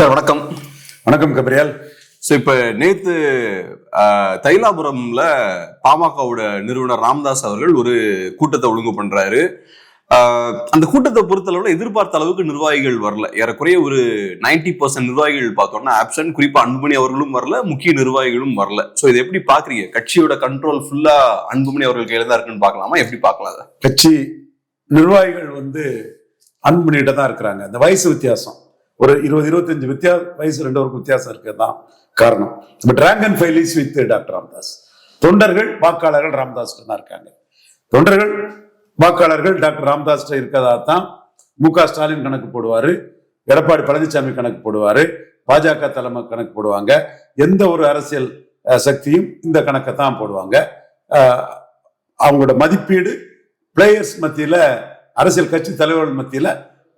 Sir வணக்கம். வணக்கம் Gabriel. இப்ப நேத்து தைலாபுரம்ல பாமகவோட நிறுவனர் ராமதாஸ் அவர்கள் ஒரு கூட்டத்தை ஒழுங்கு பண்றாரு. அந்த கூட்டத்தை பொறுத்தளவுல எதிர்பார்த்த அளவுக்கு நிர்வாகிகள் வரல. ஏறக்குறைய ஒரு 90% நிர்வாகிகள் பார்த்தோம்னா ஆப்சன்ட். குறிப்பா அன்புமணி அவர்களும் வரல, முக்கிய நிர்வாகிகளும் வரல. சோ இதை எப்படி பாக்குறீங்க? கட்சியோட கண்ட்ரோல் ஃபுல்லா அன்புமணி அவர்கள் கையில தான் இருக்குன்னு பாக்கலாமா? எப்படி பாக்கலாம்? கட்சி நிர்வாகிகள் அன்புமணிகிட்ட தான் இருக்கிறாங்க. அந்த வயசு வித்தியாசம் ஒரு 20-25 வயசு 2 பேருக்கு வித்தியாசம் இருக்குதான் காரணம். But rank and file is with doctor Ramadoss. தொண்டர்கள் வாக்காளர்கள் ராமதாஸ் தான் இருக்காங்க. தொண்டர்கள் வாக்காளர்கள் டாக்டர் ராமதாஸ் இருக்கிறதா தான் மு.க. ஸ்டாலின் கணக்கு போடுவாரு, எடப்பாடி பழனிசாமி கணக்கு போடுவாரு, பாஜக தலைமை கணக்கு போடுவாங்க. எந்த ஒரு அரசியல் சக்தியும் இந்த கணக்கை தான் போடுவாங்க. அவங்களோட மதிப்பீடு பிளேயர்ஸ் மத்தியில, அரசியல் கட்சி தலைவர்கள் மத்தியில,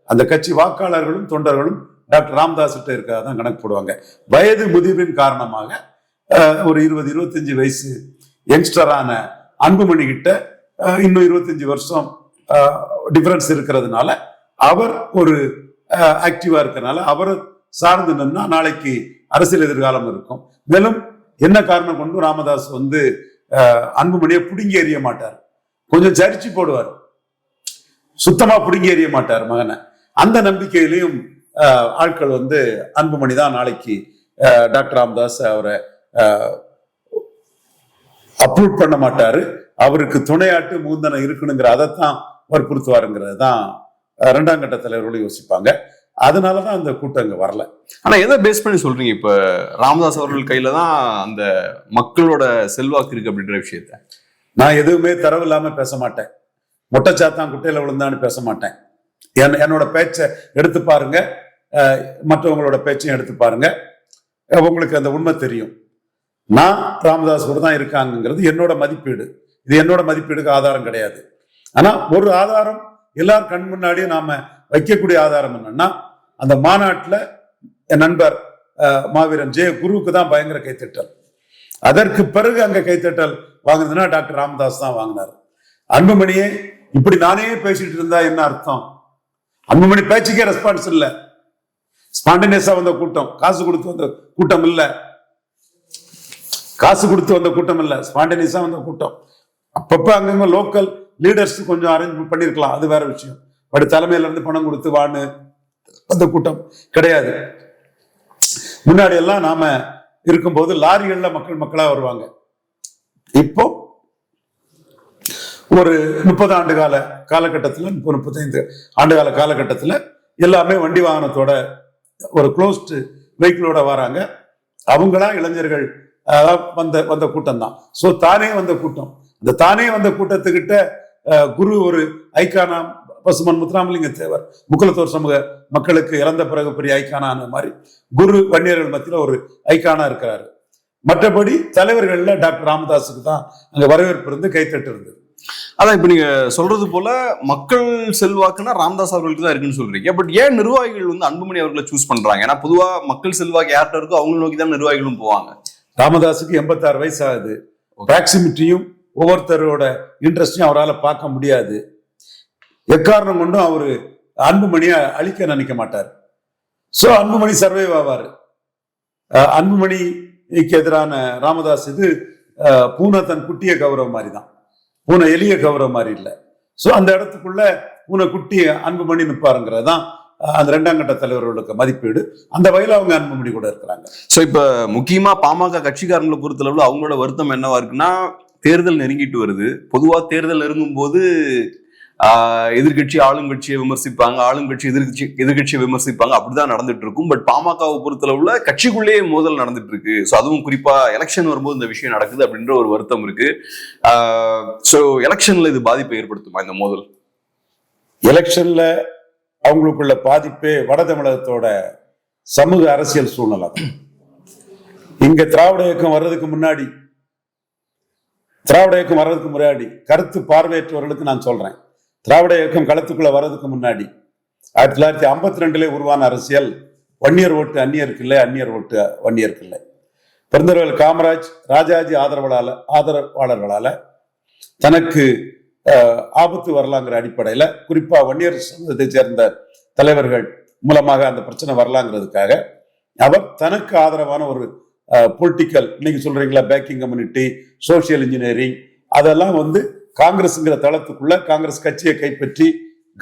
அந்த கட்சி வாக்காளர்களும் தொண்டர்களும் டாக்டர் ராமதாஸ் கிட்ட இருக்கிறதான் கணக்கு போடுவாங்க. வயது முதிர்வின் காரணமாக ஒரு 20-25 வயசு யங்ஸ்டரான அன்புமணி கிட்ட இன்னும் 25 வருஷம் டிஃபரன்ஸ் இருக்கிறதுனால அவர் ஒரு ஆக்டிவா இருக்கிறதுனால அவர் சார்ந்து நின்னா நாளைக்கு அரசியல் எதிர்காலம் இருக்கும். மேலும் என்ன காரணம் கொண்டு ராமதாஸ் அன்புமணியை புடுங்கி எறிய மாட்டார், கொஞ்சம் சரிச்சு போடுவார், சுத்தமா புடுங்கி எறிய மாட்டார் மகனை. அந்த நம்பிக்கையிலையும் ஆட்கள் அன்புமணி தான் நாளைக்கு டாக்டர் ராமதாஸ் அவரை அப்ரூவ் பண்ண மாட்டாரு, அவருக்கு துணையாட்டு மூந்தனம் இருக்கணுங்கிற அதைத்தான் வற்புறுத்துவாருங்கிறது தான் 2ஆம் கட்ட தலைவர்களும் யோசிப்பாங்க. அதனாலதான் அந்த கூட்டம் இங்க வரல. ஆனா எதை பேஸ் பண்ணி சொல்றீங்க? இப்ப ராமதாஸ் அவர்கள் கையில தான் அந்த மக்களோட செல்வாக்கு இருக்கு அப்படின்ற விஷயத்த நான் எதுவுமே தரவு இல்லாம பேச மாட்டேன். மொட்டைச்சாத்தான் குட்டையில விழுந்தான்னு பேச மாட்டேன். என்னோட பேச்சை எடுத்து பாருங்க, மற்றவங்களோட பேச்சையும் எடுத்து பாருங்க, உங்களுக்கு அந்த உண்மை தெரியும். நான் ராமதாஸ் கூட தான் இருக்காங்கிறது என்னோட மதிப்பீடு. இது என்னோட மதிப்பீடுக்கு ஆதாரம் கிடையாது. ஆனா ஒரு ஆதாரம் எல்லாரும் கண் முன்னாடியே நாம வைக்கக்கூடிய ஆதாரம் என்னன்னா, அந்த மாநாட்டில் என் நண்பர் மாவீரன் குருவுக்கு தான் பயங்கர கைத்தட்டல். அதற்கு பிறகு அங்க கைத்தட்டல் வாங்குனதுன்னா டாக்டர் ராமதாஸ் தான் வாங்கினார். அன்புமணியே இப்படி நானே பேசிட்டு இருந்தா என்ன அர்த்தம்? அன்புமணி பேச்சுக்கே ரெஸ்பான்ஸ் இல்ல. ஸ்பான்டேனியஸா வந்த கூட்டம், காசு கொடுத்து வந்த கூட்டம் இல்ல, காசு கொடுத்து வந்த கூட்டம் இல்ல, ஸ்பான்டேனியஸா வந்த கூட்டம். அப்பப்ப அங்கங்க லோக்கல் லீடர்ஸ் கொஞ்சம் அரேஞ்ச் பண்ணிருக்கலாம், அது வேற விஷயம். பட் தலைமையில இருந்து பணம் கொடுத்து வான்னு அந்த கூட்டம் கிடையாது. முன்னாடி எல்லாம் நாம இருக்கும்போது லாரிகள்ல மக்களா வருவாங்க. இப்போ ஒரு 30 ஆண்டு கால காலகட்டத்தில், 35 ஆண்டு கால காலகட்டத்தில் எல்லாமே வண்டி வாகனத்தோட ஒரு க்ளோஸ்டு வெஹிக்கிளோட வராங்க. அவங்களா இளைஞர்கள் வந்த கூட்டம் தான். ஸோ தானே வந்த கூட்டம். இந்த தானே வந்த கூட்டத்துக்கிட்ட குரு ஒரு ஐக்கானா, பசுமன் முத்துராமலிங்க தேவர் முக்குலத்தோர் சமூக மக்களுக்கு இறந்த பிறகு பெரிய ஐக்கானான மாதிரி குரு வன்னியர்கள் மத்தியில் ஒரு ஐக்கானா இருக்கிறாரு. மற்றபடி தலைவர்கள்ல டாக்டர் ராமதாஸுக்கு தான் அங்க வரவேற்பு இருந்து கைத்தட்டு இருந்தது. அதான் இப்ப நீங்க சொல்றது போல மக்கள் செல்வாக்குன்னா ராமதாஸ் அவர்களுக்கு தான் இருக்குன்னு சொல்றீங்க. பட் ஏன் நிர்வாகிகள் அன்புமணி அவர்களை சூஸ் பண்றாங்க? ஏன்னா பொதுவா மக்கள் செல்வாக்கு யார்கிட்ட இருக்கோ அவங்களை நோக்கி தான் நிர்வாகிகளும் போவாங்க. ராமதாஸுக்கு 86 வயசு ஆகுது. பிராக்சிமிட்டியும் ஒவ்வொருத்தரோட இன்ட்ரெஸ்டையும் அவரால் பார்க்க முடியாது. எக்காரணம் கொண்டும் அவரு அன்புமணியை அழிக்க நினைக்க மாட்டார். சோ அன்புமணி சர்வைவ் ஆவாரு. அன்புமணிக்கு எதிரான ராமதாஸ் பூனை தன் குட்டிய கௌரவம் மாதிரி தான், பூனை எளிய கௌரவம் மாதிரி இல்லை. சோ அந்த இடத்துக்குள்ள பூனை குட்டி அன்புமணி நிற்பாருங்கிறது தான் அந்த 2ஆம் கட்ட தலைவர்களுக்கு மதிப்பீடு. அந்த வகையில் அவங்க அன்புமணி கூட இருக்கிறாங்க. சோ இப்ப முக்கியமா பாமக கட்சிக்காரங்களை பொறுத்தளவுல அவங்களோட வருத்தம் என்னவா இருக்குன்னா, தேர்தல் நெருங்கிட்டு வருது. பொதுவா தேர்தல் நெருங்கும் போது எதிர்கட்சி ஆளுங்கட்சியை விமர்சிப்பாங்க, ஆளுங்கட்சி எதிர்கட்சியை விமர்சிப்பாங்க, அப்படிதான் நடந்துட்டு இருக்கும். பட் பாமகவை பொறுத்தளவுல கட்சிக்குள்ளேயே மோதல் நடந்துட்டு இருக்கு. ஸோ அதுவும் குறிப்பா எலெக்ஷன் வரும்போது இந்த விஷயம் நடக்குது அப்படின்ற ஒரு வருத்தம் இருக்கு. ஸோ எலெக்ஷன்ல இது பாதிப்பை ஏற்படுத்துமா இந்த மோதல்? எலெக்ஷன்ல அவங்களுக்குள்ள பாதிப்பே வட தமிழகத்தோட சமூக அரசியல் சூழ்நிலை. இங்க திராவிட இயக்கம் வர்றதுக்கு முன்னாடி கருத்து பார்வையற்றவர்களுக்கு நான் சொல்றேன், திராவிட இயக்கம் களத்துக்குள்ள வர்றதுக்கு முன்னாடி 1952 உருவான அரசியல் வன்னியர் ஓட்டு அந்நியருக்கு இல்லை, அந்நியர் ஓட்டு வன்னியருக்கு இல்லை. பெருந்தலைவர் காமராஜ் ராஜாஜி ஆதரவாளர்களால தனக்கு ஆபத்து வரலாங்கிற அடிப்படையில, குறிப்பா வன்னியர் சமூகத்தை சேர்ந்த தலைவர்கள் மூலமாக அந்த பிரச்சனை வரலாங்கிறதுக்காக அவர் தனக்கு ஆதரவான ஒரு பொலிட்டிக்கல், இன்னைக்கு சொல்றீங்களா பேக்கிங் கம்யூனிட்டி, சோசியல் இன்ஜினியரிங், அதெல்லாம் வந்து காங்கிரஸ்ங்கிற தளத்துக்குள்ள காங்கிரஸ் கட்சியை கைப்பற்றி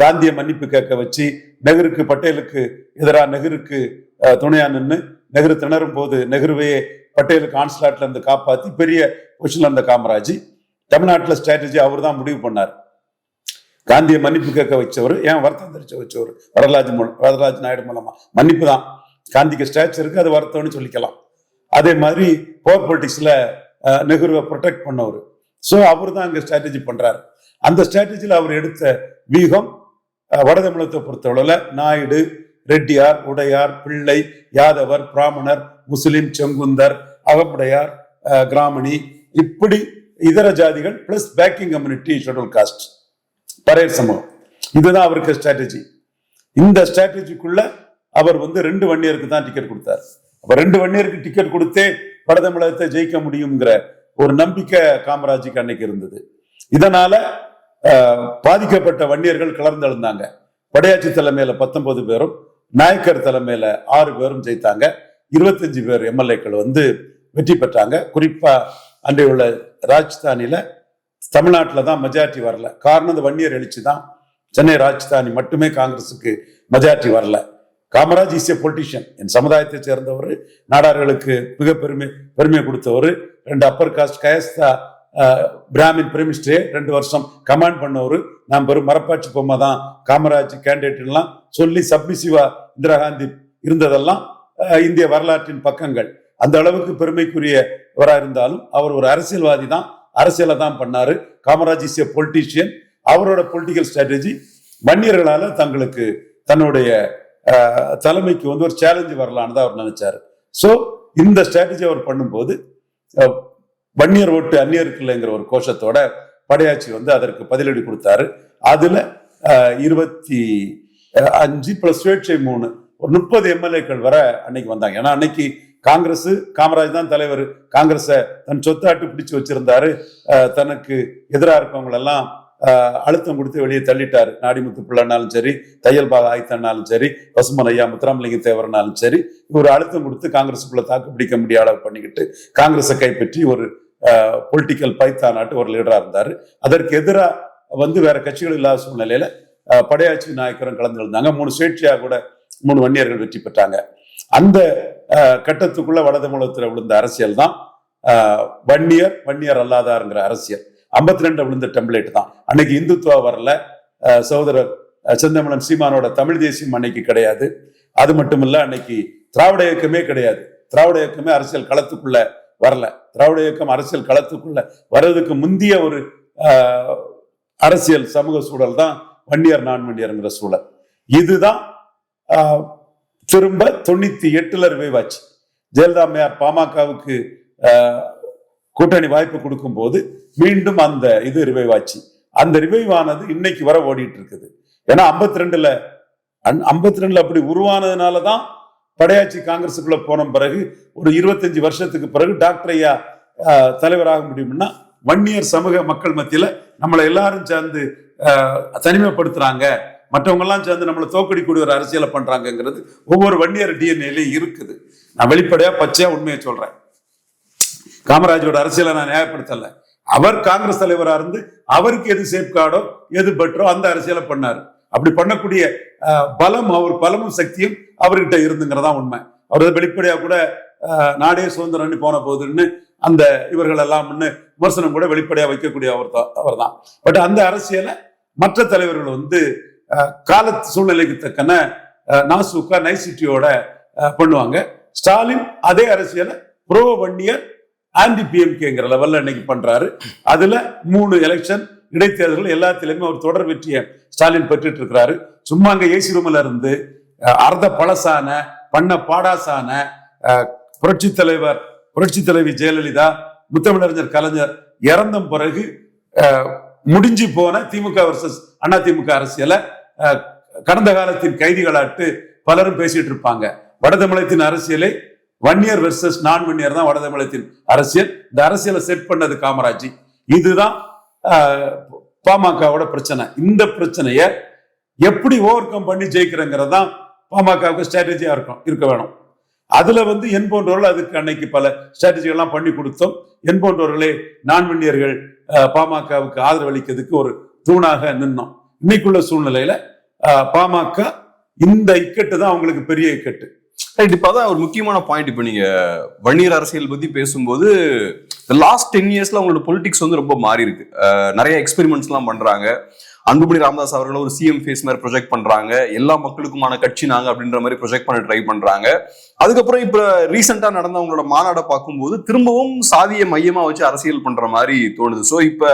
காந்திய மன்னிப்பு கேட்க வச்சு, நெஹ்ருக்கு பட்டேலுக்கு எதிராக நெஹ்ருக்கு துணையா நின்று நெஹ்ரு திணறும் போது நெஹ்ருவையே பட்டேலுக்கு கான்சுலேட்ல இருந்து காப்பாத்தி பெரிய பொசிஷன்ல இருந்த காமராஜ் தமிழ்நாட்டில் ஸ்ட்ராட்டஜி அவர் தான் முடிவு பண்ணார். காந்திய மன்னிப்பு கேட்க வச்சவர், ஏன் வருத்தம் தெரிவிச்ச வச்சவர் வரதராஜ் நாயுடு மூலமா மன்னிப்பு தான். காந்திக்கு ஸ்டாச்சருக்கு அது வருத்தம்னு சொல்லிக்கலாம். அதே மாதிரி பவர் பொலிட்டிக்ஸ்ல நெஹ்ருவை ப்ரொடெக்ட் பண்ணவர். ஸோ அவர் தான் இங்க ஸ்ட்ராட்டஜி பண்றாரு. அந்த ஸ்ட்ராட்டஜியில் அவர் எடுத்த வீகம் வட தமிழகத்தை பொறுத்தவரையில நாயுடு, ரெட்டியார், உடையார், பிள்ளை, யாதவர், பிராமணர், முஸ்லிம், செங்குந்தர், அகமுடையார், கிராமணி, இப்படி இதர ஜாதிகள் plus backward community, schedule caste, Paraiyar சமூகம், இதுதான் அவருக்கு ஸ்ட்ராட்டஜி. இந்த ஸ்ட்ராட்டஜிக்குள்ள அவர் வந்து 2 வன்னியருக்கு தான் டிக்கெட் கொடுத்தார். அப்ப 2 வன்னியருக்கு டிக்கெட் கொடுத்தே வட தமிழகத்தை ஜெயிக்க முடியுங்கிற ஒரு நம்பிக்கை காமராஜுக்கு அன்னைக்கு இருந்தது. இதனால பாதிக்கப்பட்ட வன்னியர்கள் கலர்ந்தெழுந்தாங்க. படையாச்சி தலைமையில 19 பேரும், நாயக்கர் தலைமையில 6 பேரும் ஜெயித்தாங்க. 25 பேர் எம்எல்ஏக்கள் வந்து வெற்றி பெற்றாங்க. குறிப்பா அன்றைய உள்ள ராஜஸ்தானில, தமிழ்நாட்டில தான் மெஜாரிட்டி வரல. காரணம் இந்த வன்னியர் எழுச்சி தான். சென்னை ராஜஸ்தானி மட்டுமே காங்கிரஸுக்கு மெஜாரிட்டி வரல. காமராஜ் இஸ் ஏ பொலிட்டிஷியன், என் சமுதாயத்தை சேர்ந்தவர், நாடார்களுக்கு மிக பெருமை கொடுத்தவர், 2 அப்பர் காஸ்ட் கயஸ்தா பிராமின் பிரைம் மினிஸ்டரே 2 வருஷம் கமாண்ட் பண்ணவர். நான் பெரும் மரப்பாட்சி பொம்மை தான் காமராஜ் கேண்டிடேட்லாம் சொல்லி சப்மிசிவா இந்திரா காந்தி இருந்ததெல்லாம் இந்திய வரலாற்றின் பக்கங்கள். அந்த அளவுக்கு பெருமைக்குரியவராக இருந்தாலும் அவர் ஒரு அரசியல்வாதி தான், அரசியலை தான் பண்ணாரு. Kamaraj is a politician. அவரோட பொலிட்டிக்கல் ஸ்ட்ராட்டஜி வன்னியர்களால தங்களுக்கு தன்னுடைய தலைமைக்கு வந்து ஒரு சேலஞ்சு வரலான்னு தான் அவர் நினைச்சாரு. ஸோ இந்த ஸ்ட்ராட்டஜி அவர் பண்ணும்போது வன்னியர் ஓட்டு அந்நியருக்கு இல்லைங்கிற ஒரு கோஷத்தோட படையாச்சி வந்து அதற்கு பதிலடி கொடுத்தாரு. அதுல 25 பிளஸ் சுயேட்சை 3, ஒரு 30 எம்எல்ஏக்கள் வர அன்னைக்கு வந்தாங்க. ஏன்னா அன்னைக்கு காங்கிரஸ், காமராஜ் தான் தலைவர், காங்கிரஸை தன் சொத்தாட்டு பிடிச்சு வச்சிருந்தாரு. தனக்கு எதிராக இருக்கவங்களெல்லாம் அழுத்தம் கொடுத்து வெளியே தள்ளிட்டாரு. நாடிமுத்து பிள்ளைனாலும் சரி, தையல் பாக ஆய்த்தனாலும் சரி, பசுமன் ஐயா, முத்துராமலிங்க தேவர்னாலும் சரி, ஒரு அழுத்தம் கொடுத்து காங்கிரஸுக்குள்ள தாக்கு பிடிக்க முடியாத பண்ணிக்கிட்டு காங்கிரஸை கைப்பற்றி ஒரு பொலிட்டிக்கல் பைத்தானாட்டு ஒரு லீடரா இருந்தாரு. அதற்கு எதிராக வந்து வேற கட்சிகள் இல்லாத சூழ்நிலையில படையாச்சி நாயக்கரும் கலந்து இருந்தாங்க. 3 சுயேட்சையா கூட 3 வன்னியர்கள் வெற்றி பெற்றாங்க. அந்த கட்டத்துக்குள்ள வட தமிழகத்துல விழுந்த அரசியல் தான் வன்னியர் அல்லாதாருங்கிற அரசியல். 52 விழுந்த டெம்ப்ளேட் தான். அன்னைக்கு இந்துத்துவா வரல. சகோதரர் செந்தமிழன் சீமானோட தமிழ் தேசியம் அன்னைக்கு கிடையாது. அது மட்டும் இல்ல, அன்னைக்கு திராவிட இயக்கமே கிடையாது. திராவிட இயக்கமே அரசியல் களத்துக்குள்ள வரல. திராவிட இயக்கம் அரசியல் களத்துக்குள்ள வர்றதுக்கு முந்திய ஒரு அரசியல் சமூக சூழல் தான் வன்னியர் நான் வன்னியர்ங்கிற சூழல். இதுதான் திரும்ப 98 ரிவைவ் ஆச்சு. ஜெயலலிதா அம்மையார் பாமகவுக்கு கூட்டணி வாய்ப்பு கொடுக்கும் போது மீண்டும் அந்த இது ரிவைவ் ஆச்சு. அந்த ரிவைவ் ஆனது இன்னைக்கு வர ஓடிட்டு இருக்குது. ஏன்னா 52 அப்படி உருவானதுனாலதான் படையாச்சி காங்கிரஸுக்குள்ள போன பிறகு ஒரு 25 வருஷத்துக்கு பிறகு டாக்டர் ஐயா தலைவராக முடியும்னா, வன்னியர் சமூக மக்கள் மத்தியில நம்மளை எல்லாரும் சேர்ந்து தனிமைப்படுத்துறாங்க, மற்றவங்க எல்லாம் சேர்ந்து நம்மளை தோக்கடிக்கூடிய ஒரு அரசியலை பண்றாங்கிறது ஒவ்வொரு வன்னியர் டிஎன்ஏலையும் இருக்குது. நான் வெளிப்படையா பச்சையா உண்மையை சொல்றேன். காமராஜோட அரசியலை நான் நியாயப்படுத்தல. அவர் காங்கிரஸ் தலைவராக இருந்து அவருக்கு எது சேஃப்கார்டோ எது பெட்டரோ அந்த அரசியலை பண்ணாரு. அப்படி பண்ணக்கூடிய பலமும் சக்தியும் அவர்கிட்ட இருந்துங்கிறதா உண்மை. அவர் வெளிப்படையா கூட நாடே சுதந்திரம் போன போதுன்னு அந்த இவர்கள் எல்லாம் விமர்சனம் கூட வெளிப்படையா வைக்கக்கூடிய அவர் தான். பட் அந்த அரசியலை மற்ற தலைவர்கள் வந்து கால சூழ்நிலைக்கு தக்கன நாசூக்கா நைசிட்டியோட பண்ணுவாங்க. ஸ்டாலின் அதே அரசியலை ப்ரோ வன்னியர் ஆன்டி பிஎம்கேங்கிற லெவல்ல இன்னைக்கு பண்றாரு. அதுல 3 எலெக்ஷன் இடைத்தேர்தல்கள் எல்லாத்திலுமே ஒரு தொடர் வெற்றியை ஸ்டாலின் பெற்றுட்டு இருக்கிறாரு. சும்மா அங்க ஏசி ரூம்ல இருந்து அர்த்த பழசான பண்ண பாடாசான புரட்சி தலைவி ஜெயலலிதா, முத்தமிழறிஞர் கலைஞர் இறந்த பிறகு முடிஞ்சு போன திமுக வர்சஸ் அண்ணா திமுக அரசியலை கடந்த காலத்தின் கைதிகளாட்டு பலரும் பேசிட்டு இருப்பாங்க. வடதமிழகத்தின் அரசியலை வன்னியர் வெர்சஸ் நான் வன்னியர் தான் வடதமிழகத்தின் அரசியல். இந்த அரசியலை செட் பண்ணது காமராஜ். இதுதான் பாமகவோட பிரச்சனை. இந்த பிரச்சனைய எப்படி ஓவர் கம் பண்ணி ஜெயிக்கிறங்கிறது தான் பாமகவுக்கு ஸ்ட்ராட்டஜியா இருக்க வேணும். அதுல வந்து என் போன்றவர்கள் அதுக்கு அன்னைக்கு பல ஸ்ட்ராட்டஜிகள்லாம் பண்ணி கொடுத்தோம். என் போன்றவர்களே நான் வன்னியர்கள் பாமகவுக்கு ஆதரவு அளிக்கிறதுக்கு ஒரு தூணாக நின்னோம். இன்னைக்குள்ள சூழ்நிலையில பாமக இந்த இக்கட்டு தான் அவங்களுக்கு பெரிய இக்கட்டு. இப்பதான் ஒரு முக்கியமான பாயிண்ட். இப்ப நீங்க வன்னியர் அரசியல் பத்தி பேசும்போது லாஸ்ட் 10 இயர்ஸ்ல அவங்களோட பொலிட்டிக்ஸ் வந்து ரொம்ப மாறி இருக்கு. நிறைய எக்ஸ்பெரிமெண்ட்ஸ் எல்லாம் பண்றாங்க. அன்புமணி ராமதாஸ் அவர்கள் ஒரு சிஎம் ஃபேஸ் மாதிரி ப்ரொஜெக்ட் பண்றாங்க. எல்லா மக்களுக்குமான கட்சி நாங்க அப்படின்ற மாதிரி ப்ரொஜெக்ட் பண்ண ட்ரை பண்றாங்க. அதுக்கப்புறம் இப்ப ரீசெண்டா நடந்த அவங்களோட மாநாடை பார்க்கும்போது திரும்பவும் சாதிய மையமா வச்சு அரசியல் பண்ற மாதிரி தோணுது. சோ இப்ப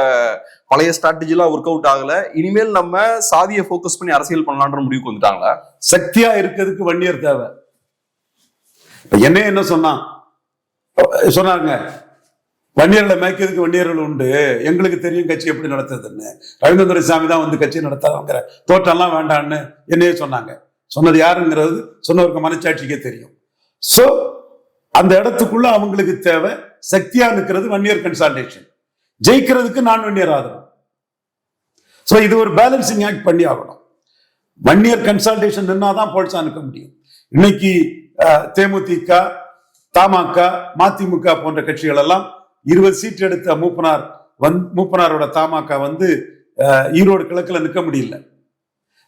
பழைய ஸ்ட்ராட்டஜி எல்லாம் ஒர்க் அவுட் ஆகல, இனிமேல் நம்ம சாதியை ஃபோக்கஸ் பண்ணி அரசியல் பண்ணலான்ற முடிவுக்கு வந்துட்டாங்களா? சக்தியா இருக்கிறதுக்கு வன்னியர் தேவை. என்ன சொன்னாங்க, வன்னியர்களை மேய்க்கிறதுக்கு வன்னியர்கள் உண்டு, எங்களுக்கு தெரியும் கட்சி எப்படி நடத்துறதுன்னு. ரவீந்திர துரைசாமி தான் வந்து கட்சி நடத்தாங்கிற தோற்றம்லாம் வேண்டான்னு என்னையே சொன்னாங்க. சொன்னது யாருங்கிறது சொன்னவருக்கு மனச்சாட்சிக்கே தெரியும். சோ அந்த இடத்துக்குள்ள அவங்களுக்கு தேவை சக்தியா இருக்கிறது வன்னியர் கன்சால்டேஷன், ஜெயிக்கிறதுக்கு நான் வன்னியர் ஆதரவு. சோ இது ஒரு பேலன்சிங் ஆக்ட் பண்ணி ஆகணும். வன்னியர் கன்சால்டேஷன் நின்னாதான் பொழிச்சா நிற்க முடியும். இன்னைக்கு தேமுதிக, தமாக, மதிமுக போன்ற கட்சிகள் எல்லாம் 20 சீட் எடுத்த மூப்பனாரோட தமாக வந்து ஈரோடு கிழக்குல நிற்க முடியல.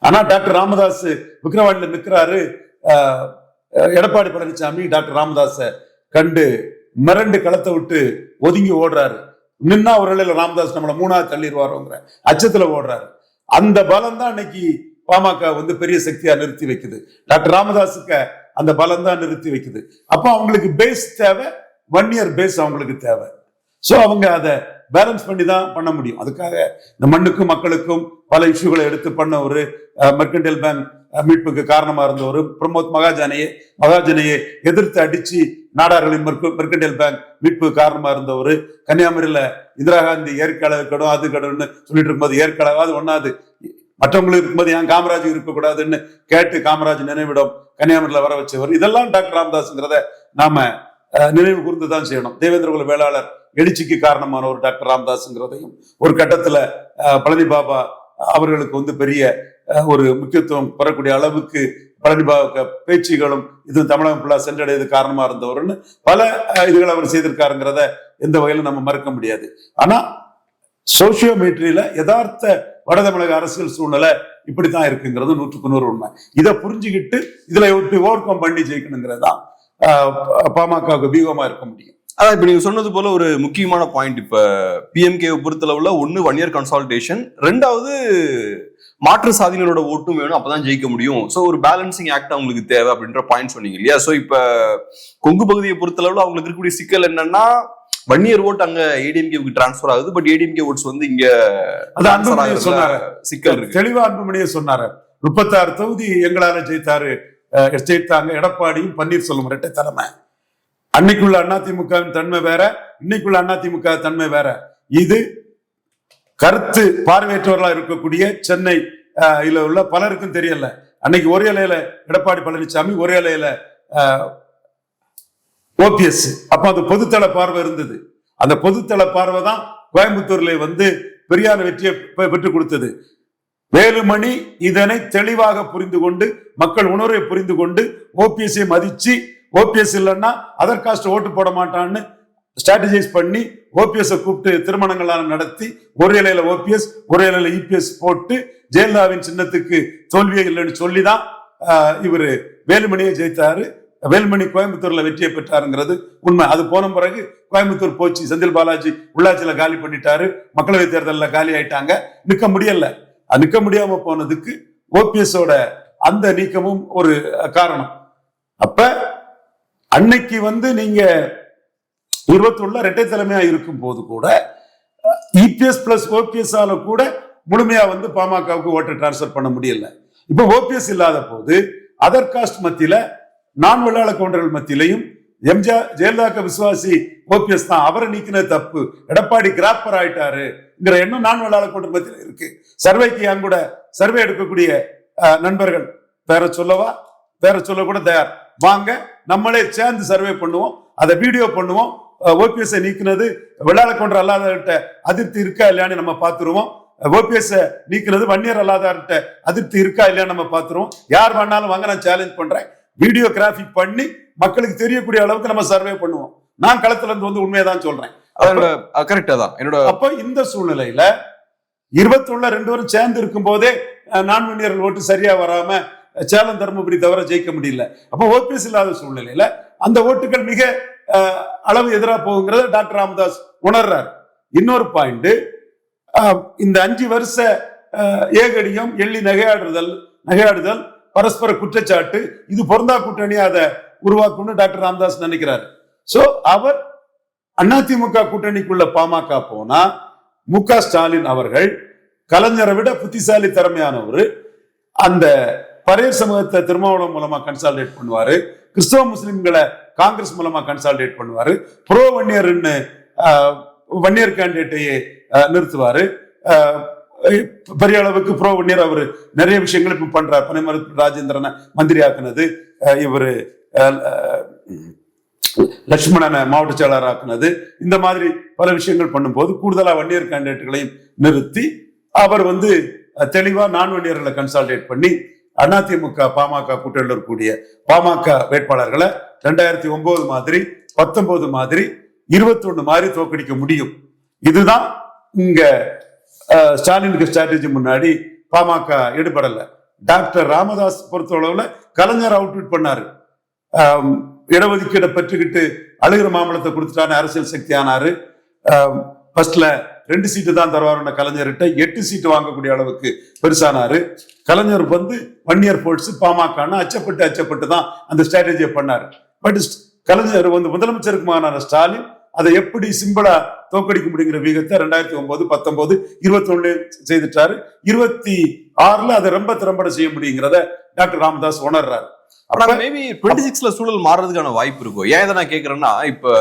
ஆனா டாக்டர் ராமதாஸ் விக்கிரவாண்டியில நிற்கிறாரு. எடப்பாடி பழனிசாமி டாக்டர் ராமதாஸை கண்டு மிரண்டு களத்தை விட்டு ஒதுங்கி ஓடுறாரு. நின்னா ஒரு வேளையில ராமதாஸ் நம்மளை 3ஆவது தள்ளிடுவாரோங்கிற அச்சத்துல ஓடுறாரு. அந்த பலம் தான் இன்னைக்கு பாமக வந்து பெரிய சக்தியா நிறுத்தி வைக்குது. டாக்டர் ராமதாஸுக்கு அந்த பலம் தான் நிறுத்தி வைக்குது. அப்போ அவங்களுக்கு பேஸ் தேவை, வன்னியர் பேஸ் அவங்களுக்கு தேவை. சோ அவங்க அதை பேலன்ஸ் பண்ணி தான் பண்ண முடியும். அதுக்காக இந்த மண்ணுக்கும் மக்களுக்கும் பல இஷ்யூகளை எடுத்து பண்ண ஒரு மெர்கன்டைல் பேங்க் மீட்புக்கு காரணமா இருந்த ஒரு பிரமோத் மகாஜனையை எதிர்த்து அடிச்சு நாடார்களின் மெர்கன்டைல் பேங்க் மீட்புக்கு காரணமா இருந்த ஒரு கன்னியாகுமரியில இந்திரா காந்தி ஏற்களவு கடும் அது கடவுன்னு சொல்லிட்டு இருக்கும்போது ஏற்களவாது ஒண்ணாது மற்றவங்களுக்கு இருக்கும்போது ஏன் காமராஜ் இருக்கக்கூடாதுன்னு கேட்டு காமராஜ் நினைவிடம் கன்னியாகுமரியில வர வச்சவர். இதெல்லாம் டாக்டர் ராமதாஸ்ங்கிறத நாம நினைவு கூர்ந்துதான் செய்யணும். தேவேந்திர குல வேளாளர் எழுச்சிக்கு காரணமான ஒரு டாக்டர் ராமதாஸ்ங்கிறதையும் ஒரு கட்டத்துல பழனி பாபா அவர்களுக்கு வந்து பெரிய ஒரு முக்கியத்துவம் பெறக்கூடிய அளவுக்கு பழனி பாபா பேச்சுகளும் இது தமிழகம் ஃபுல்லா சென்றடையது காரணமா இருந்தவர்னு பல இதுகளை அவர் செய்திருக்காருங்கிறத எந்த வகையிலும் நம்ம மறுக்க முடியாது. ஆனா சோசியோ மீட்ரியில யதார்த்த வட தமிழக அரசியல் சூழ்நிலை இப்படித்தான் இருக்குங்கிறது 100% உண்மை. இதை புரிஞ்சுக்கிட்டு இதுல ஓவர் கம் பண்ணி ஜெயிக்கணுங்கிறதான் பாமக வியூகமா இருக்க முடியும். அதான் இப்ப நீங்க சொன்னது போல ஒரு முக்கியமான பாயிண்ட். இப்ப பிஎம்கே பொறுத்தளவுல ஒண்ணு வன்னியர் கன்சால்டேஷன், ரெண்டாவது மாற்று சாதியினரோட ஓட்டும் வேணும், அப்பதான் ஜெயிக்க முடியும். சோ ஒரு பேலன்சிங் ஆக்ட் அவங்களுக்கு தேவை அப்படின்ற பாயிண்ட் சொன்னீங்க இல்லையா? சோ இப்ப கொங்கு பகுதியை பொறுத்தளவுல அவங்களுக்கு இருக்கக்கூடிய சிக்கல் என்னன்னா, வன்னியர் ஓட் அங்க ஏடிஎம்கேவுக்கு டிரான்ஸ்பர் ஆகுது, பட் ஏடிஎம்கே ஓட்ஸ் வந்து இங்க சிக்கல் இருக்கு. தெளிவா அன்புமணியே சொன்னாரு, 36 தொகுதி எங்களால ஜெயித்தாங்க எடப்பாடியும் பன்னீர்செல்வம் இரட்டை தலைமை. அன்னைக்குள்ள அதிமுகவின் தன்மை வேற, இன்னைக்குள்ள அதிமுக தன்மை வேற. இது கருத்து பார்வையற்றவர்களா இருக்கக்கூடிய சென்னை உள்ள பலருக்கும் தெரியல. அன்னைக்கு ஒரே அலையில எடப்பாடி பழனிசாமி, ஒரே அலையில ஓபிஎஸ். அப்ப அது பொதுத்தள பார்வை இருந்தது. அந்த பொதுத்தள பார்வை தான் கோயம்புத்தூர்ல வந்து பெரியார் வெற்றியை பெற்றுக் கொடுத்தது. வேலுமணி இதனை தெளிவாக புரிந்து கொண்டு, மக்கள் உணர்வை புரிந்து கொண்டு, ஓபிஎஸ்ஐ மதிச்சு, ஓபிஎஸ் இல்லைன்னா அதர் காஸ்ட் ஓட்டு போட மாட்டான்னு ஸ்ட்ராட்டஜைஸ் பண்ணி ஓபிஎஸ் கூப்பிட்டு திருமணங்களான நடத்தி ஒரு இலையில ஓபிஎஸ் ஒரு இலையில இபிஎஸ் போட்டு ஜெயலலிதாவின் சின்னத்துக்கு தோல்வியே இல்லைன்னு சொல்லிதான் இவரு வேலுமணியை ஜெயித்தாரு. வேலுமணி கோயம்புத்தூர்ல வெற்றியை பெற்றாருங்கிறது உண்மை. அது போன பிறகு கோயம்புத்தூர் போச்சு, செந்தில் பாலாஜி உள்ளாட்சியில காலி பண்ணிட்டாரு, மக்களவை தேர்தலில் காலி ஆயிட்டாங்க, நிக்க முடியல. நிக்க முடியாம போனதுக்கு ஓபிஎஸோட அந்த நீக்கமும் ஒரு காரணம். அப்ப அன்னைக்கு வந்து நீங்க 21 இரட்டை தலைமையா இருக்கும் போது கூட இபிஎஸ் பிளஸ் ஓபிஎஸ் ஆல கூட முழுமையா வந்து பாமகவுக்கு ஓட்டை டிரான்ஸ்பர் பண்ண முடியல. இப்ப ஓபிஎஸ் இல்லாத போது அதர் காஸ்ட் மத்தியில, நான் வெள்ளாள கவுண்டர்கள் மத்தியிலையும் எம்ஜிஆர் ஜெயலலிதா விசுவாசி ஓபிஎஸ் தான், அவரை நீக்கினது தப்பு, எடப்பாடி கிராப்பர் ஆயிட்டாருங்கிற எண்ணம் நான் வெள்ளாள கவுண்டர் மத்தியில இருக்கு. சர்வேக்கு என் கூட சர்வே எடுக்கக்கூடிய நண்பர்கள் பேர சொல்ல கூட தயார், வாங்க நம்மளே சேர்ந்து சர்வே பண்ணுவோம், அதை வீடியோ பண்ணுவோம், ஓபிஎஸ் நீக்கினது வெள்ளாள கவுண்டர் அல்லாதவர்கிட்ட அதிருப்தி இருக்கா இல்லையான்னு நம்ம பார்த்துருவோம், ஓபிஎஸ் நீக்கினது வன்னியர் அல்லாதவர்கிட்ட அதிருப்தி இருக்கா இல்லையான்னு நம்ம பார்த்துருவோம். யார் வேணாலும் வாங்க, நான் சேலஞ்ச் பண்றேன், வீடியோகிராஃபி பண்ணி மக்களுக்கு தெரியக்கூடிய அளவுக்கு நம்ம சர்வே பண்ணுவோம். நான் களத்துல இருந்து வந்து உண்மையதான் சொல்றேன். கரெக்டா தான் என்னோட. அப்ப இந்த சூழ்நிலையில 21 2 பேரும் சேர்ந்து இருக்கும் போதே நான்மணியர்கள் ஓட்டு சரியா வராம சேலம் தருமபுரி தவிர ஜெயிக்க முடியல. அப்ப ஓபிஎஸ் இல்லாத சூழ்நிலையில அந்த ஓட்டுகள் மிக அளவு எதிராக போகுங்கிறத டாக்டர் ராமதாஸ் உணர்றார். இன்னொரு பாயிண்ட், இந்த 5 வருஷ ஏகடியம் எள்ளி நகையாடுதல் பரஸ்பர குற்றச்சாட்டு இது பொருந்தா கூட்டணியா அதை உருவாக்கும்னு டாக்டர் ராமதாஸ் நினைக்கிறார். சோ அவர் அதிமுக கூட்டணிக்குள்ள பாமக போனா மு.க. ஸ்டாலின் அவர்கள் கலைஞரை விட புத்திசாலி திறமையானவர். அந்த பரையர் சமூகத்தை திருமாவளவன் மூலமா கன்சாலிடேட் பண்ணுவாரு, கிறிஸ்தவ முஸ்லிம்களை காங்கிரஸ் மூலமா கன்சாலிடேட் பண்ணுவாரு, ப்ரோ வன்னியர் கேண்டிடேட்டையே நிறுத்துவாரு. பெரிய அளவுக்கு ப்ரோ வன்னியர் அவரு நிறைய விஷயங்கள் இப்ப பண்றாரு. பனைமரத்து ராஜேந்திரனை மந்திரி ஆக்குனது, இவரு லட்சுமணனை மாவட்ட செயலாளர் ஆக்குனது, இந்த மாதிரி பல விஷயங்கள் பண்ணும்போது கூடுதலா வன்னியர் கேண்டிடேட்டுகளையும் நிறுத்தி அவர் வந்து தெளிவா நான் வன்னியர்களை கன்சாலிடேட் பண்ணி அதிமுக பாமக கூட்டணியில் இருக்கக்கூடிய பாமக வேட்பாளர்களை 2009 மாதிரி 19 மாதிரி 21 மாதிரி தோக்கடிக்க முடியும். இதுதான் இங்க ஸ்டாலினுக்கு ஸ்ட்ராட்டஜி. முன்னாடி பாமக ஈடுபடல. டாக்டர் ராமதாஸ் பொறுத்தளவுல கலைஞர் அவுட்விட் பண்ணாரு. இடஒதுக்கீடை பெற்றுக்கிட்டு அழுகிற மாம்பழத்தை கொடுத்துட்டான அரசியல் சக்தி ஆனாரு. ஃபர்ஸ்ட்ல 2 சீட்டு தான் தருவாருன்ற கலைஞர்கிட்ட 8 சீட்டு வாங்கக்கூடிய அளவுக்கு பெருசானாரு. கலைஞர் வந்து வன்னியர் போல்ஸ் பாமகன்னு அச்சப்பட்டு தான் அந்த ஸ்ட்ராட்டஜியை பண்ணாரு. பட் கலைஞர் வந்து முதலமைச்சருக்கு மாறின ஸ்டாலின் அதை எப்படி சிம்பிளா தோக்கடிக்க முடியுங்கிற வீகத்தை 2009, 19, 21 செய்துட்டாரு. 26 அதை ரொம்ப திறம்பட செய்ய முடியுங்கிறத டாக்டர் ராமதாஸ் உணர்றாரு. மேபி 26ல சூழல் மாறதுக்கான வாய்ப்பு இருக்கும். ஏன் இதை நான் கேட்கறேன்னா, இப்ப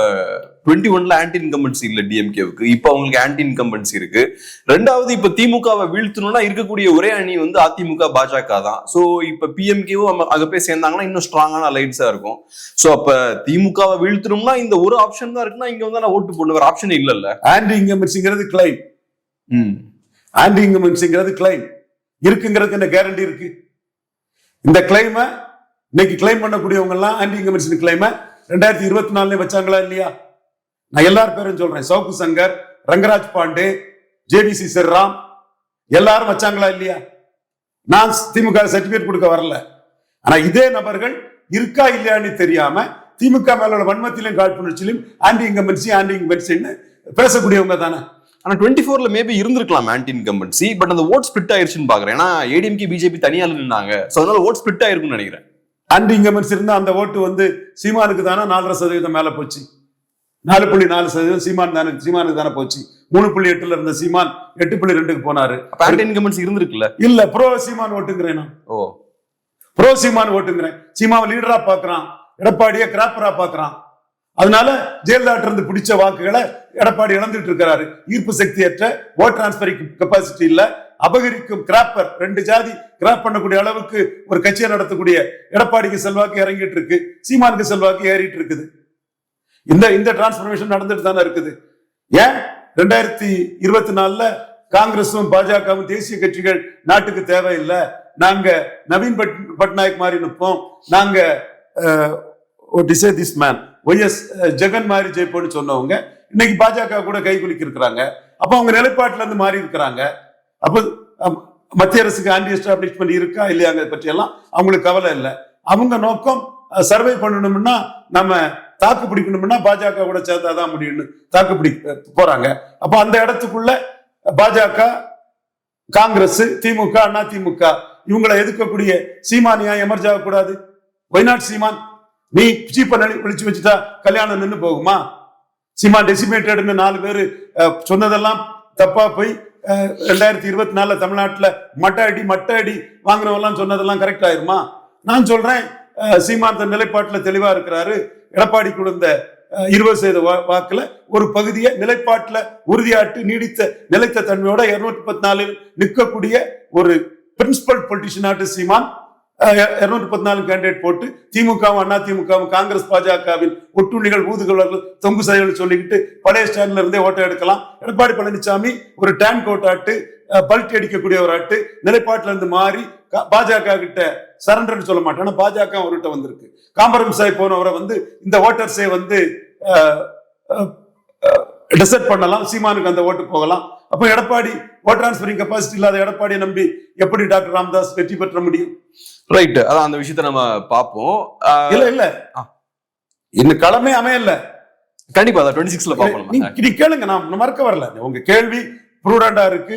21ல ஆன்டி இன்கம்பன்சி இல்ல டிஎம்கேவுக்கு, இப்ப அவங்களுக்கு ஆன்டி இன்கம்பன்சி இருக்கு. ரெண்டாவது, இப்ப திமுகவை வீழ்த்தணும்னா இருக்கக்கூடிய ஒரே அணி வந்து அதிமுக பாஜக தான். சோ இப்ப பிஎம்கேவும் அங்க போய் சேர்ந்தாங்கன்னா இன்னும் ஸ்ட்ராங்கான அலைன்ஸா இருக்கும். சோ அப்ப திமுகவை வீழ்த்தணும்னா இந்த ஒரு ஆப்ஷன் தான் இருக்குன்னா இங்க வந்து நான் ஓட்டு போட வேற ஆப்ஷன் இல்ல. ஆன்டி இன்கம்பன்சிங்கிறது கிளைம். ஆன்டி இன்கம்பன்சிங்கிறது கிளைம் இருக்குங்கிறதுக்கு என்ன கேரண்டி இருக்கு? இந்த கிளைமை இன்னைக்கு கிளைம் பண்ணக்கூடியவங்க எல்லாம் ஆன்டி இன்கம்பன்சி கிளைமை 2024 வச்சாங்களா இல்லையா? நான் எல்லாரும் பேரும் சொல்றேன். சவுக்கு சங்கர், ரங்கராஜ் பாண்டே, ஜேபிசி ஸ்ரீராம் எல்லாரும் வச்சாங்களா இல்லையா? நான் திமுக சர்டிபிகேட் கொடுக்க வரல. ஆனா இதே நபர்கள் இருக்கா இல்லையான்னு தெரியாம திமுக மேல வன்மத்திலும் காழ்ப்புணர்ச்சியிலும் ஆன்டி இன்கம்பன்சின்னு பேசக்கூடியவங்க தானே. ஆனா 24ல மேபி இருந்திருக்கலாம் ஆன்டி இன்கம்பன்சி. பட் அந்த ஓட் ஸ்பிளிட் ஆயிருச்சுன்னு பாக்குறேன். ஏன்னா ஏடிஎம்கே பிஜேபி தனியா நின்னாங்க. சோ அதனால ஓட் ஸ்பிளிட் ஆயிருக்கும்னு நினைக்கிறேன். ஆன்டி இன்கம்பன்சி இருந்தா அந்த ஓட்டு வந்து சீமானுக்கு தானே 4.5% மேல போச்சு. 4.4% சீமானுக்கு தானே போச்சு. 3.8 இருந்த சீமான் 8.2க்கு போனாரு. ஆன்டி இன்கம்பன்சி இருந்திருக்குல்ல? இல்ல, ப்ரோ சீமான் ஓட்டுங்கிறேன். ப்ரோ சீமான் ஓட்டுங்கிறேன். சீமாவை லீடரா பாக்குறான், எடப்பாடியை கிராப்பரா பாக்குறான். அதனால ஜெயலலிதா இருந்து பிடிச்ச வாக்குகளை எடப்பாடி இழந்துட்டு இருக்கிறாரு. ஈர்ப்பு சக்தியற்ற ஓட் டிரான்ஸ்பரிங் கெப்பாசிட்டி இல்ல, அபகரிக்கும் கிராப்பர் 2 ஜாதி கிராப் பண்ணக்கூடிய அளவுக்கு ஒரு கட்சியை நடத்தக்கூடிய எடப்பாடிக்கு செல்வாக்கு இறங்கிட்டு இருக்கு, சீமானுக்கு செல்வாக்கு ஏறிட்டு இருக்குது. இந்த டிரான்ஸ்பர்மேஷன் நடந்துட்டு தானே இருக்குது. ஏன் 2024ல காங்கிரஸும் பாஜகவும் தேசிய கட்சிகள் நாட்டுக்கு தேவையில்லை, நாங்க நவீன் பட்நாயக் மாதிரி நிற்போம், நாங்க ஒய்எஸ் ஜெகன் மாதிரி ஜெயிப்போன்னு சொன்னவங்க இன்னைக்கு பாஜக கூட கை குலுக்கி இருக்கிறாங்க. அப்ப அவங்க நிலைப்பாட்டுல இருந்து மாறி இருக்கிறாங்க. அப்ப மத்திய அரசுக்கு ஆன்டி எஸ்டாப்ளிஷ்மெண்ட் இருக்கா இல்லையாங்க பற்றி எல்லாம் அவங்களுக்கு கவலை இல்லை. அவங்க நோக்கம் சர்வை பண்ணணும்னா, நம்ம தாக்கு பிடிக்கணும்னா பாஜக கூட சேர்ந்தாதான் முடியும்னு தாக்கு போறாங்க. அப்ப அந்த இடத்துக்குள்ள பாஜக, காங்கிரஸ், திமுக, அதிமுக இவங்களை எதிர்க்கக்கூடிய சீமானியா எமர்ஜ் ஆகக்கூடாது. ஒய்நாட் சீமான்? நீ சீப்பை ஒழிச்சு வச்சுட்டா கல்யாணம் நின்று போகுமா? சீமான் டெசிமேட்டட்னு 4 பேரு சொன்னதெல்லாம் தப்பா போய் 2024 தமிழ்நாட்டுல மட்ட அடி வாங்கினவெல்லாம் சொன்னதெல்லாம் கரெக்ட் ஆயிருமா? நான் சொல்றேன், சீமான் தன் நிலைப்பாட்டுல தெளிவா இருக்கிறாரு. எடப்பாடி கொடுத்த 20% வாக்குல ஒரு பகுதியை நிலைப்பாட்டுல உறுதியாட்டு நிலைத்த தன்மையோட 214 நிற்கக்கூடிய ஒரு பிரின்சிபல் பொலிட்டிஷியனாட்டு சீமான் 214 கேண்டிடேட் போட்டு திமுகவும் அதிமுகவும் காங்கிரஸ் பாஜகவின் ஒட்டுண்ணிகள் ஊதுகவர்கள் தொங்கு செயல்கள் சொல்லிக்கிட்டு பழைய ஸ்டாண்ட்ல இருந்தே ஓட்டை எடுக்கலாம். எடப்பாடி பழனிசாமி ஒரு டேன் கோட்டாட்டு பல்ட்டி அடிக்கக்கூடிய ஒரு ஆட்டு நிலைப்பாட்டில இருந்து மாறி பாஜக கிட்ட சரண்டர்னு சொல்ல மாட்டேன். ஆனா பாஜக அவர்கிட்ட வந்திருக்கு. காம்ப்ரமைஸ் ஆகி போனவரை வந்து இந்த ஓட்டர்ஸே வந்து டிசைட் பண்ணலாம், சீமானுக்கு அந்த ஓட்டு போகலாம். அப்ப எடப்பாடி ஓட் டிரான்ஸ்பரிங் கெபாசிட்டி இல்லாத எடப்பாடியை நம்பி எப்படி டாக்டர் ராமதாஸ் வெற்றி பெற்ற முடியும்? ரைட், அதான் அந்த விஷயத்த நம்ம பார்ப்போம். இல்ல இன்னும் களமே அமையல. கண்டிப்பா 26ல பார்ப்போம். நீ கேளுங்க, நான் மறக்க வரல. உங்க கேள்வி ப்ரூடண்டா இருக்கு,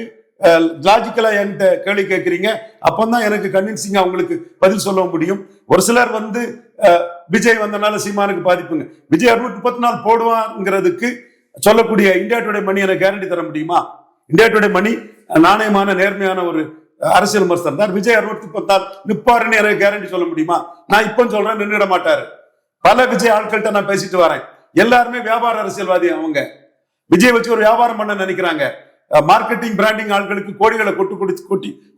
லாஜிக்கலா என்கிட்ட கேள்வி கேட்கறீங்க. அப்பதான் எனக்கு கன்வின்சிங்கா உங்களுக்கு பதில் சொல்ல முடியும். ஒரு சிலர் வந்து விஜய் வந்தனால சீமானுக்கு பாதிப்புங்க. விஜய் 634 போடுவாங்கிறதுக்கு சொல்லக்கூடிய இந்தியா டுடே மணி எனக்கு கேரண்டி தர முடியுமா? இந்தியா டுடே மணி நாணயமான நேர்மையான ஒரு அரசியல் விமர்சனம் தான். விஜய் 634 நிப்பாருன்னு எனக்கு கேரண்டி சொல்ல முடியுமா? நான் இப்ப சொல்றேன், நின்றுட மாட்டாரு. பல விஜய் ஆட்கள்கிட்ட நான் பேசிட்டு வரேன். எல்லாருமே வியாபார அரசியல்வாதி. அவங்க விஜய் வச்சு ஒரு வியாபாரம் பண்ண நினைக்கிறாங்க. மார்க்கெட்டிங் பிராண்டிங் ஆட்களுக்கு கோடிகளை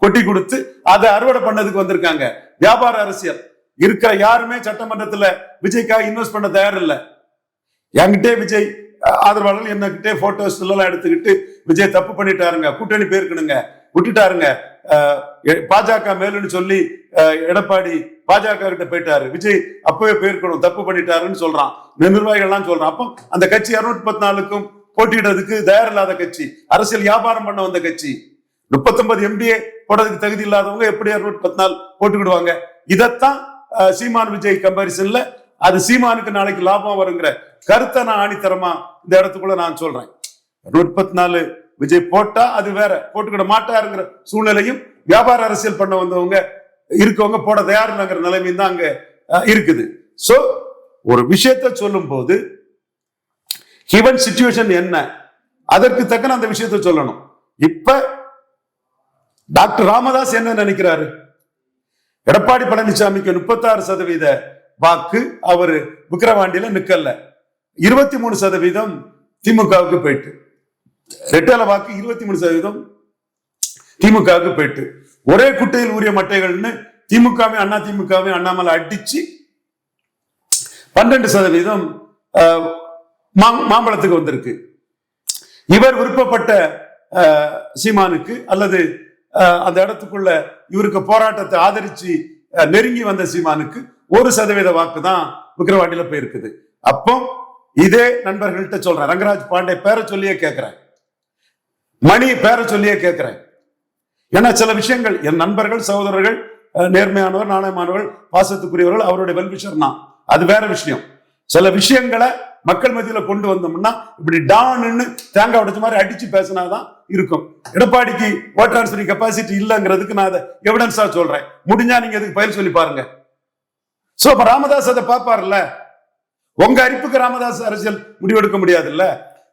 கொட்டி கொடுத்து அதை அறுவடை பண்ணதுக்கு வந்திருக்காங்க. வியாபார அரசியல் இருக்கிற யாருமே சட்டமன்றத்துல விஜய்க்காக இன்வெஸ்ட் பண்ண தயார் இல்லை. என்கிட்டே விஜய் ஆதரவாளர்கள் என்னகிட்டே போட்டோஸ் எல்லாம் எடுத்துக்கிட்டு விஜய் தப்பு பண்ணிட்டாருங்க, கூட்டணி போயிருக்கணுங்க, விட்டுட்டாருங்க, பாஜக மேலுன்னு சொல்லி எடப்பாடி பாஜக கிட்ட போயிட்டாரு, விஜய் அப்பவே போயிருக்கணும், தப்பு பண்ணிட்டாருன்னு சொல்றான். நிர்வாகிகள்லாம் சொல்றான். அப்போ அந்த கட்சி 614க்கும் போட்டியிடுறதுக்கு தயாரில்லாத கட்சி, அரசியல் வியாபாரம் பண்ண வந்த கட்சி. 39 MDA போடுறதுக்கு தகுதி இல்லாதவங்க எப்படி 614 போட்டுக்கிடுவாங்க? இதத்தான் சீமான் விஜய் கம்பாரிசன்ல அது சீமானுக்கு நாளைக்கு லாபம் வருங்கிற கருத்தை நான் ஆணித்தரமா இந்த இடத்துக்குள்ள நான் சொல்றேன். 634 விஜய் போட்டா அது வேற, போட்டுக்கிட மாட்டாருங்கிற சூழ்நிலையும் வியாபார அரசியல் பண்ண வந்தவங்க இருக்கவங்க போட தயார் இல்லைங்கிற நிலைமையும் தான் அங்க இருக்குது. சோ ஒரு விஷயத்த சொல்லும் போது கிவன் சிச்சுவேஷன் என்ன, அதற்கு தக்கன அந்த விஷயத்த சொல்லணும். இப்ப டாக்டர் ராமதாஸ் என்ன நினைக்கிறாரு? எடப்பாடி பழனிசாமிக்கு 36% வாக்கு அவரு விக்கிரவாண்டியில நிக்கல, 23% திமுகவுக்கு போயிட்டு, ரெட்டல வாக்கு 23% திமுகவுக்கு போயிட்டு, ஒரே குட்டையில் ஊறிய மட்டைகள்னு திமுகவே அண்ணா திமுகவே அண்ணாமலை அடிச்சு 12% மாம்பழத்துக்கு வந்திருக்கு. இவர் விருப்பப்பட்ட சீமானுக்கு அல்லது அந்த இடத்துக்குள்ள இவருக்கு போராட்டத்தை ஆதரிச்சு நெருங்கி வந்த சீமானுக்கு 1% வாக்கு தான் விக்கிரவாண்டியில போயிருக்குது. அப்போ இதே நண்பர்கள்ட்ட சொல்றேன், ரங்கராஜ் பாண்டே பேரை சொல்லியே கேட்கிறேன், மணி பேரை சொல்லியே கேட்கிறேன். ஏன்னா சில விஷயங்கள் என் நண்பர்கள் சகோதரர்கள் நேர்மையானவர் நாணயமானவர்கள் பாசத்துக்குரியவர்கள் அவருடைய வெல்விஷர் நான், அது வேற விஷயம். சில விஷயங்களை மக்கள் மத்தியில கொண்டு வந்தோம்னா இப்படி டான்னு தேங்காய் உடைச்ச மாதிரி அடிச்சு பேசினாதான் இருக்கும். எடப்பாடிக்கு ஓட் டிரான்ஸ்பரிங் கெபாசிட்டி இல்லைங்கிறதுக்கு நான் அதை எவிடன்ஸா சொல்றேன். முடிஞ்சா நீங்க அதுக்கு பயிர் சொல்லி பாருங்க. சோ இப்ப ராமதாஸ் அதை பாப்பாருல்ல, உங்க அரிப்புக்கு ராமதாஸ் அரசியல் முடிவெடுக்க முடியாது இல்ல.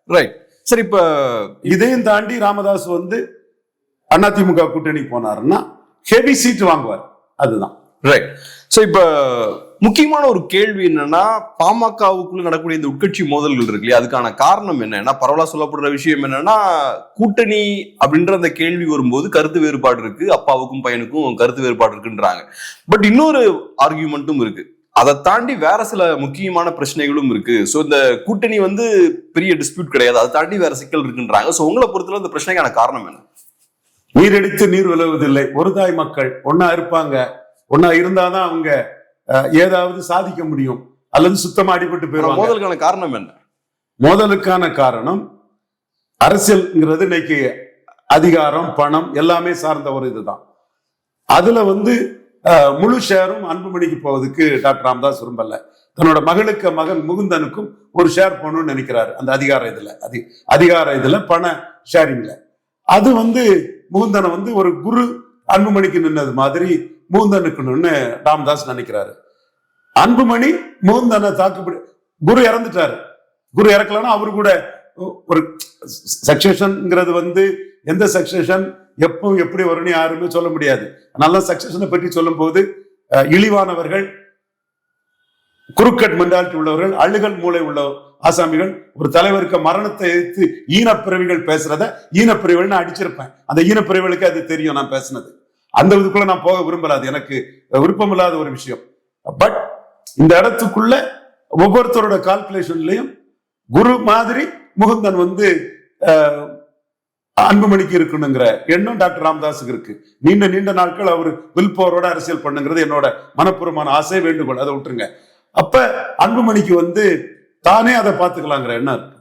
ரைட். சரி, இப்ப இதையும் தாண்டி ராமதாஸ் வந்து அதிமுக கூட்டணி போனாருன்னா ஹெவி சீட் வாங்குவார். அதுதான் ரைட். சோ இப்ப முக்கியமான ஒரு கேள்வி என்னன்னா, பாமகவுக்குள்ள நடக்கக்கூடிய இந்த உட்கட்சி மோதல்கள் இருக்கு இல்லையா, அதுக்கான காரணம் என்ன? பரவலா சொல்லப்படுற விஷயம் என்னன்னா, கூட்டணி அப்படின்ற அந்த கேள்வி வரும்போது கருத்து வேறுபாடு இருக்கு, அப்பாவுக்கும் பையனுக்கும் கருத்து வேறுபாடு இருக்குன்றாங்க. பட் இன்னொரு ஆர்கியூமெண்ட்டும் இருக்கு, அதை தாண்டி வேற சில முக்கியமான பிரச்சனைகளும் இருக்கு. சோ இந்த கூட்டணி வந்து பெரிய டிஸ்பியூட் கிடையாது, அதை தாண்டி வேற சிக்கல் இருக்குன்றாங்க. சோ உங்களை பொறுத்தவரை இந்த பிரச்சனைக்கான காரணம் என்ன? நீரெடுத்து நீர் விளைவதில்லை. ஒரு தாய் மக்கள் ஒன்னா இருப்பாங்க, ஒன்னா இருந்தாதான் அவங்க ஏதாவது சாதிக்க முடியும், அல்லது சுத்தமா அடிபட்டு போயிடும். மோதலுக்கான காரணம் என்ன? மோதலுக்கான காரணம் அரசியல்ங்கிறது இன்னைக்கு அதிகாரம் பணம் எல்லாமே சார்ந்த ஒரு இதுதான். அதுல வந்து முழு ஷேரும் அன்புமணிக்கு போவதுக்கு டாக்டர் ராமதாஸ் விரும்பல. தன்னோட மகன் முகுந்தனுக்கும் ஒரு ஷேர் போகணும்னு நினைக்கிறாரு. அந்த அதிகார இதுல பண ஷேரிங்ல அது வந்து முகுந்தனை வந்து ஒரு குரு அன்புமணிக்கு நின்னது மாதிரி முகுந்தனுக்கு ராமதாஸ் நினைக்கிறாரு. அன்புமணி முகுந்தனை தாக்குப்படி குரு இறந்துட்டாரு. குரு இறக்கலன்னா அவரு கூட ஒரு சக்சேஷன்ங்கிறது வந்து எந்த சக்சேஷன் எப்போ எப்படி வரும்னு யாருமே சொல்ல முடியாது. நல்ல சக்சேஷனை பற்றி சொல்லும் போது இழிவானவர்கள், குறுக்கட் மென்டாலிட்டி உள்ளவர்கள், அழுகல் மூளை உள்ள ஆசாமிகள், ஒரு தலைவருக்கு மரணத்தை எதிர்த்து ஈனப்பிரிவுகள் பேசுறத ஈனப்பிரிவுகள் அடிச்சிருப்பேன். அந்த ஈனப்பிரிவுகளுக்கு அது தெரியும் நான் பேசினது. அந்த இதுக்குள்ள நான் போக விரும்பலாது, எனக்கு விருப்பம் இல்லாத ஒரு விஷயம். பட் இந்த இடத்துக்குள்ள ஒவ்வொருத்தரோட கால்குலேஷன்லயும் குரு மாதிரி முகுந்தன் வந்து அன்புமணிக்கு இருக்கணுங்கிற எண்ணம் டாக்டர் ராமதாஸுக்கு இருக்கு. நீண்ட நீண்ட நாட்கள் அவர் வில் பவரோட அரசியல் பண்ணுங்கிறது என்னோட மனப்பூர்வமான ஆசை, வேண்டுகோள். அதை விட்டுருங்க. அப்ப அன்புமணிக்கு தானே அதை பார்த்துக்கலாங்கிற எண்ணம் இருக்கு.